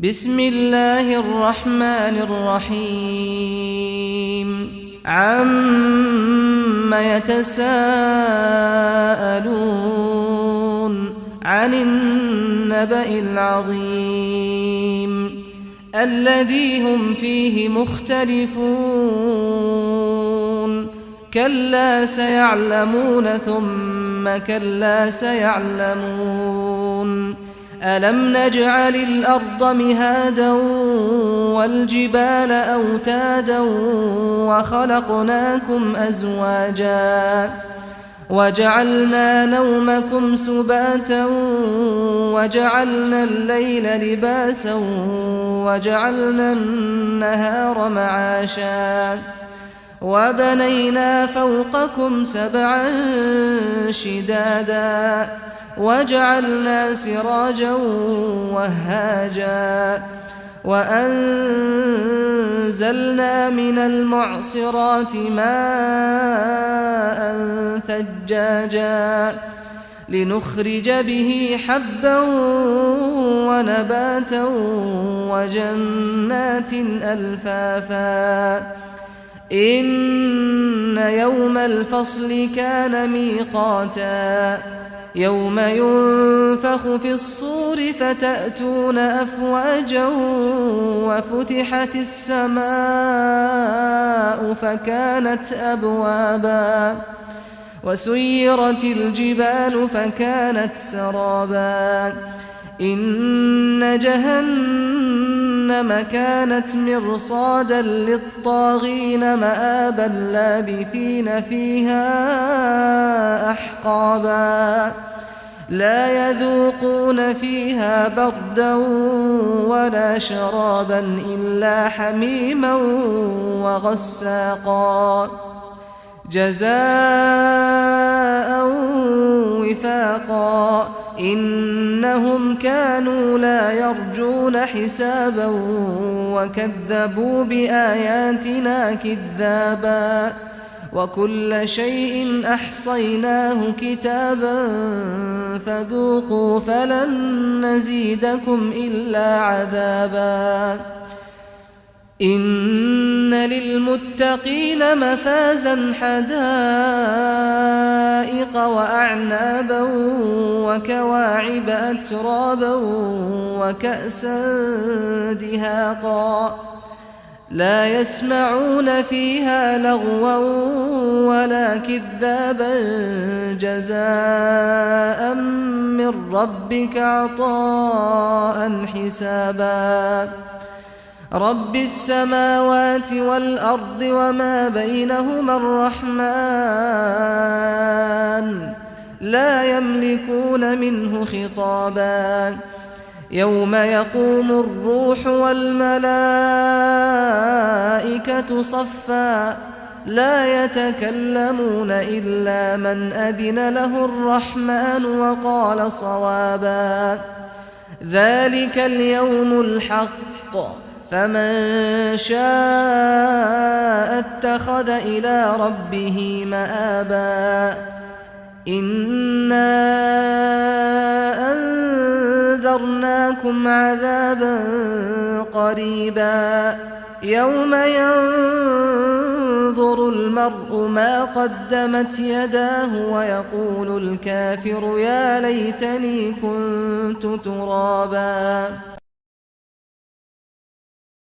بسم الله الرحمن الرحيم عم يتساءلون عن النبأ العظيم الذي هم فيه مختلفون كلا سيعلمون ثم كلا سيعلمون ألم نجعل الأرض مهادا والجبال أوتادا وخلقناكم أزواجا وجعلنا نومكم سباتا وجعلنا الليل لباسا وجعلنا النهار معاشا وبنينا فوقكم سبعا شدادا وجعلنا سراجا وهاجا وأنزلنا من المعصرات ماء ثجاجا لنخرج به حبا ونباتا وجنات ألفافا إن يوم الفصل كان ميقاتا يوم ينفخ في الصور فتأتون أفواجا وفتحت السماء فكانت أبوابا وسيرت الجبال فكانت سرابا إن جهنم كانت مرصادا للطاغين مآبا لابثين فيها أحقابا لا يذوقون فيها بردا ولا شرابا إلا حميما وغساقا جزاء وفاقا إنهم كانوا لا يرجون حسابا وكذبوا بآياتنا كذابا وكل شيء أحصيناه كتابا فذوقوا فلن نزيدكم إلا عذابا إن للمتقين مفازا حدائق وأعنابا وكواعب أترابا وكأسا دهاقا لا يسمعون فيها لغوا ولا كذابا جزاء من ربك عطاء حسابا رب السماوات والأرض وما بينهما الرحمن لا يملكون منه خطابا يوم يقوم الروح والملائكة صفا لا يتكلمون إلا من أذن له الرحمن وقال صوابا ذلك اليوم الحق فمن شاء اتخذ إلى ربه مآبا إنا أنذرناكم عذابا قريبا يوم ينظر المرء ما قدمت يداه ويقول الكافر يا ليتني كنت ترابا.